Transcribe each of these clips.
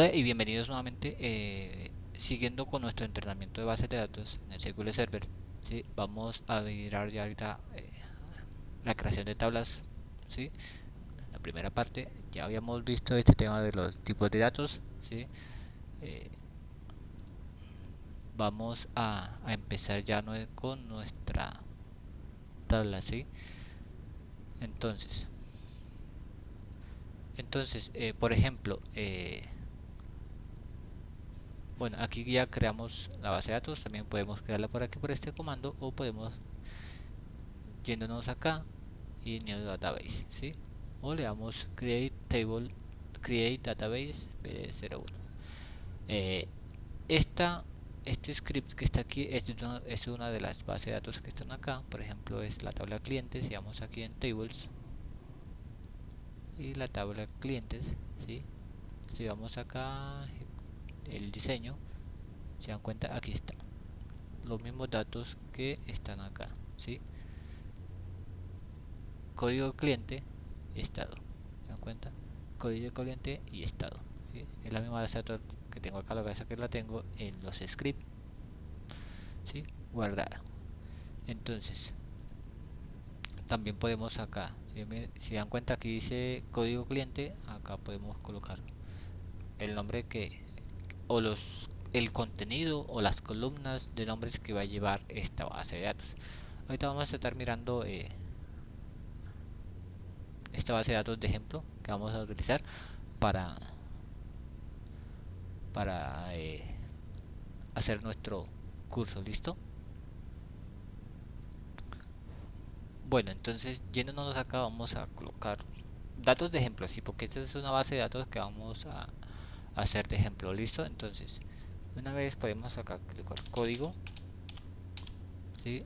Hola y bienvenidos nuevamente. Siguiendo con nuestro entrenamiento de bases de datos en el SQL Server, ¿sí? Vamos a mirar ya ahorita la creación de tablas. ¿Sí? La primera parte ya habíamos visto este tema de los tipos de datos. ¿Sí? Eh, Vamos a empezar ya con nuestra tabla. ¿Sí? Entonces, por ejemplo, bueno, aquí ya creamos la base de datos. También podemos crearla por aquí por este comando, o podemos yéndonos acá y new database, ¿sí? O le damos create table, create database b01. eh, esta este script que está aquí es una de las bases de datos que están acá. Por ejemplo, es la tabla clientes. Si vamos aquí en tables y la tabla clientes, ¿sí? Si vamos acá el diseño, se dan cuenta, aquí está los mismos datos que están acá, ¿sí? Código cliente, estado. ¿Se dan cuenta? Código cliente y estado. ¿Sí? Es la misma base que tengo acá, lo que pasa es que la tengo en los scripts, ¿sí? Guardada. Entonces, también podemos acá, si dan cuenta, aquí dice código cliente, acá podemos colocar el nombre o el contenido o las columnas de nombres que va a llevar esta base de datos. Ahorita vamos a estar mirando esta base de datos de ejemplo que vamos a utilizar para para hacer nuestro curso. ¿Listo? Bueno, entonces yéndonos acá vamos a colocar datos de ejemplo, sí, porque esta es una base de datos que vamos a hacer de ejemplo. ¿Listo? Entonces una vez podemos acá colocar código, ¿sí?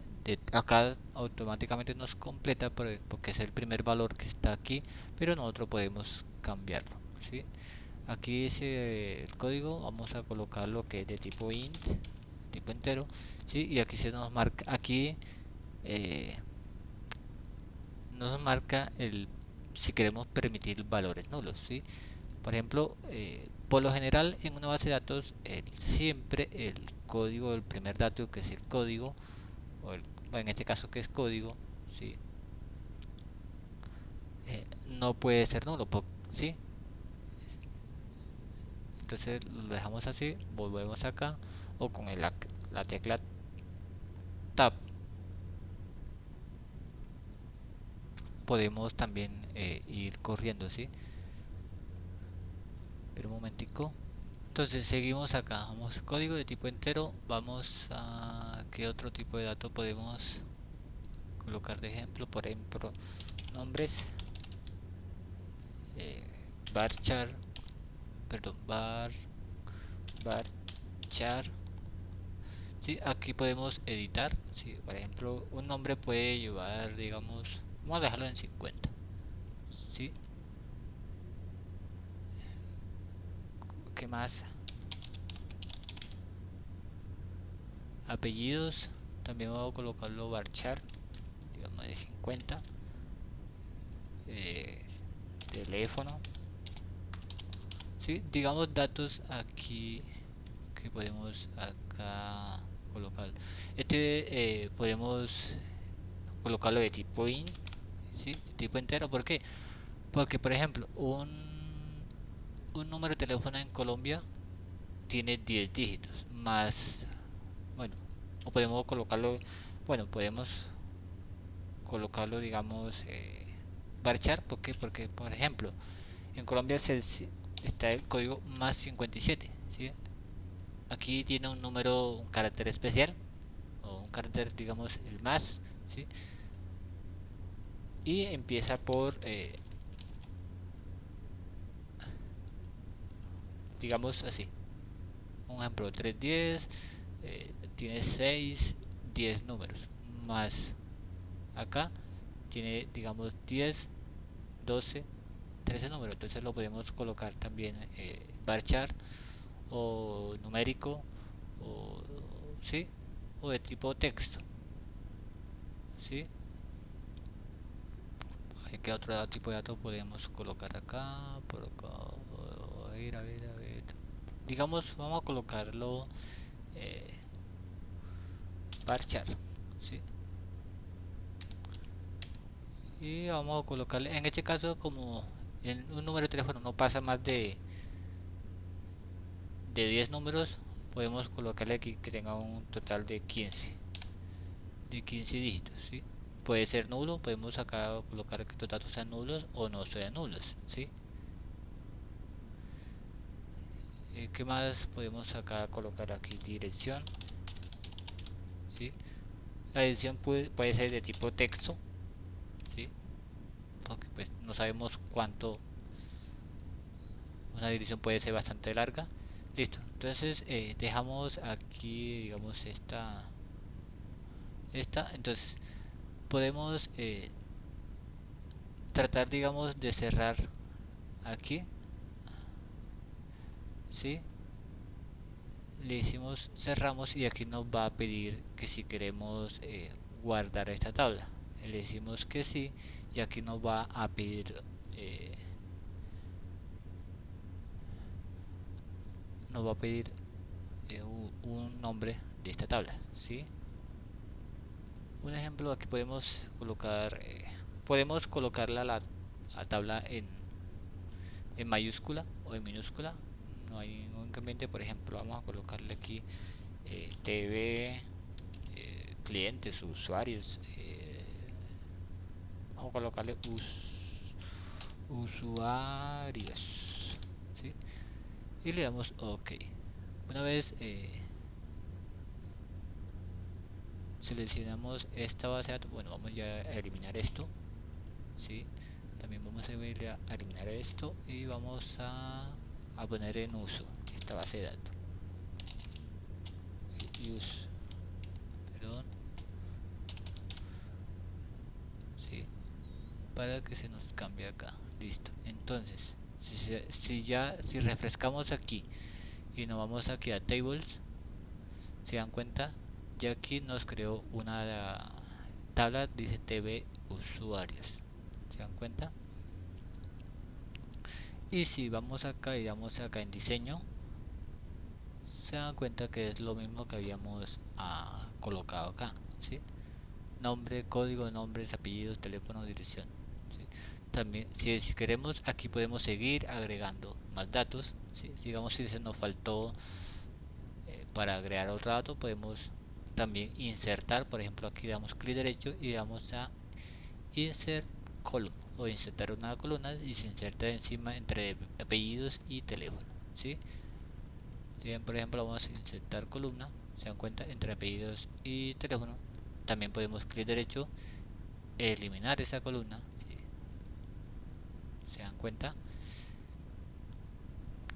Acá automáticamente nos completa porque es el primer valor que está aquí, pero nosotros podemos cambiarlo, ¿sí? Aquí dice el código, vamos a colocar lo que es de tipo int, tipo entero, ¿sí? Y aquí se nos marca, aquí eh, nos marca el si queremos permitir valores nulos, ¿sí? Por ejemplo, por lo general en una base de datos siempre el código del primer dato, que es el código, bueno, en este caso que es código, ¿sí? No puede ser nulo, ¿sí? Entonces lo dejamos así, volvemos acá, o con la tecla tab podemos también ir corriendo, ¿sí? Pero un momentico. Entonces seguimos acá, vamos código de tipo entero, vamos a qué otro tipo de dato podemos colocar de ejemplo. Por ejemplo, nombres, eh, varchar, perdón, varchar, ¿sí? Aquí podemos editar, ¿sí? Por ejemplo, un nombre puede llevar, digamos, vamos a dejarlo en 50, ¿sí? ¿Qué más? Apellidos, también voy a colocarlo varchar, digamos de 50. eh, Teléfono, ¿sí? Digamos datos aquí que podemos acá colocar. Podemos colocarlo de tipo int, ¿sí? De tipo entero. ¿Por qué? Porque por ejemplo un número de teléfono en Colombia tiene 10 dígitos más, bueno, o podemos colocarlo, bueno, podemos colocarlo, digamos, varchar. ¿Por qué? Porque por ejemplo en Colombia está el código más 57, ¿sí? Aquí tiene un número, un carácter especial, o un carácter, digamos, el más, ¿sí? Y empieza por, digamos así, un ejemplo, 310, tiene 6 10 números, más acá tiene, digamos, 10 12 13 números. Entonces lo podemos colocar también varchar o numérico, o, ¿sí? O de tipo texto, ¿sí? ¿Qué otro tipo de datos podemos colocar acá? Por acá. A ver, a ver, a ver. digamos, vamos a colocarlo eh, parchar, ¿sí? Y vamos a colocarle, en este caso, como en un número de teléfono no pasa más de 10 números, podemos colocarle aquí que tenga un total de 15 dígitos, ¿sí? Puede ser nulo, podemos acá colocar que los datos sean nulos o no sean nulos, ¿sí? ¿Qué más podemos acá colocar aquí? Dirección, ¿sí? La dirección puede ser de tipo texto, ¿sí? Porque pues no sabemos cuánto, una dirección puede ser bastante larga. Listo, entonces dejamos aquí, digamos, entonces podemos tratar, digamos, de cerrar aquí, ¿sí? Le hicimos cerramos y aquí nos va a pedir que si queremos guardar esta tabla, le decimos que sí y aquí nos va a pedir eh, nos va a pedir un nombre de esta tabla, ¿sí? Un ejemplo, aquí podemos colocarla la tabla en mayúscula o en minúscula, no hay ningún inconveniente. Por ejemplo, vamos a colocarle aquí TV, clientes, usuarios, vamos a colocarle usuarios, ¿sí? Y le damos OK. Una vez seleccionamos esta base de datos, bueno, vamos ya a eliminar esto, ¿sí? También vamos a eliminar esto y vamos a poner en uso esta base de datos. Use, perdón, ¿sí? Para que se nos cambie acá. Listo. Entonces, si refrescamos aquí y nos vamos aquí a tables, se dan cuenta, ya aquí nos creó una tabla, dice TV usuarios. ¿Se dan cuenta? Y si vamos acá y damos acá en diseño, se dan cuenta que es lo mismo que habíamos colocado acá, ¿sí? Nombre, código, nombres, apellidos, teléfono, dirección, ¿sí? También si queremos aquí podemos seguir agregando más datos, ¿sí? Digamos si se nos faltó para agregar otro dato, podemos también insertar. Por ejemplo, aquí damos clic derecho y damos a insert column o insertar una columna y se inserta encima entre apellidos y teléfono, ¿sí? Bien, por ejemplo, vamos a insertar columna, se dan cuenta, entre apellidos y teléfono. También podemos clic derecho, eliminar esa columna, ¿sí? Se dan cuenta.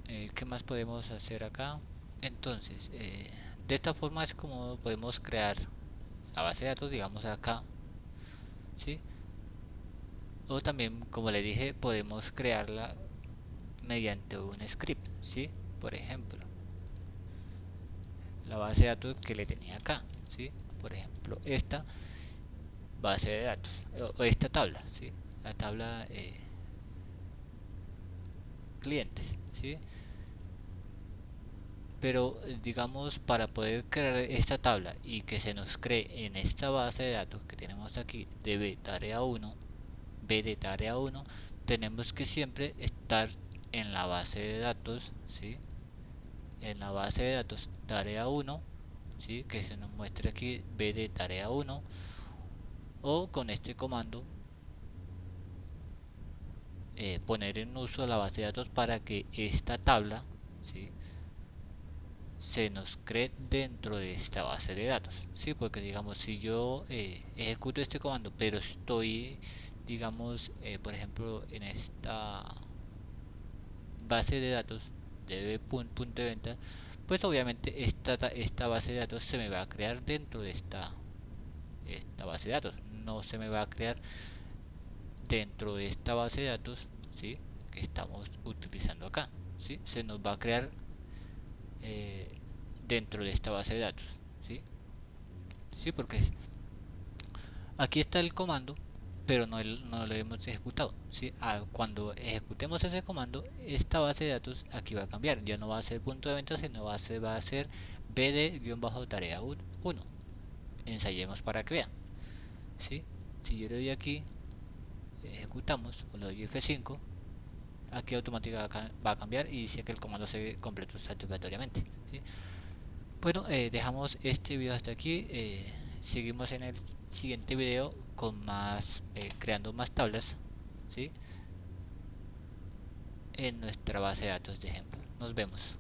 ¿Qué más podemos hacer acá? Entonces, de esta forma es como podemos crear la base de datos, digamos acá, ¿sí? O también, como le dije, podemos crearla mediante un script, ¿sí? Por ejemplo, la base de datos que le tenía acá, ¿sí? Por ejemplo, esta base de datos o esta tabla, ¿sí? La tabla clientes, ¿sí? Pero digamos, para poder crear esta tabla y que se nos cree en esta base de datos que tenemos aquí de B tarea 1, B de tarea 1, tenemos que siempre estar en la base de datos, ¿sí? En la base de datos tarea 1, ¿sí? Que se nos muestre aquí B de tarea 1, o con este comando poner en uso la base de datos para que esta tabla, ¿sí? Se nos cree dentro de esta base de datos, ¿sí? Porque digamos, si yo ejecuto este comando pero estoy, digamos, por ejemplo, en esta base de datos de punto de venta, pues obviamente esta base de datos se me va a crear dentro de esta base de datos, no se me va a crear dentro de esta base de datos, ¿sí? Que estamos utilizando acá, ¿sí? Se nos va a crear eh, dentro de esta base de datos, ¿sí? Sí, porque aquí está el comando, pero no lo hemos ejecutado, ¿sí? Cuando ejecutemos ese comando, esta base de datos aquí va a cambiar, ya no va a ser punto de venta, sino va a ser bd-tarea 1. Ensayemos para que vean, ¿sí? Si yo le doy aquí, ejecutamos, o le doy F5, aquí automáticamente va a cambiar y dice que el comando se completó satisfactoriamente, ¿sí? Bueno, dejamos este video hasta aquí. Seguimos en el siguiente video con más, creando más tablas, ¿sí? En nuestra base de datos de ejemplo. Nos vemos.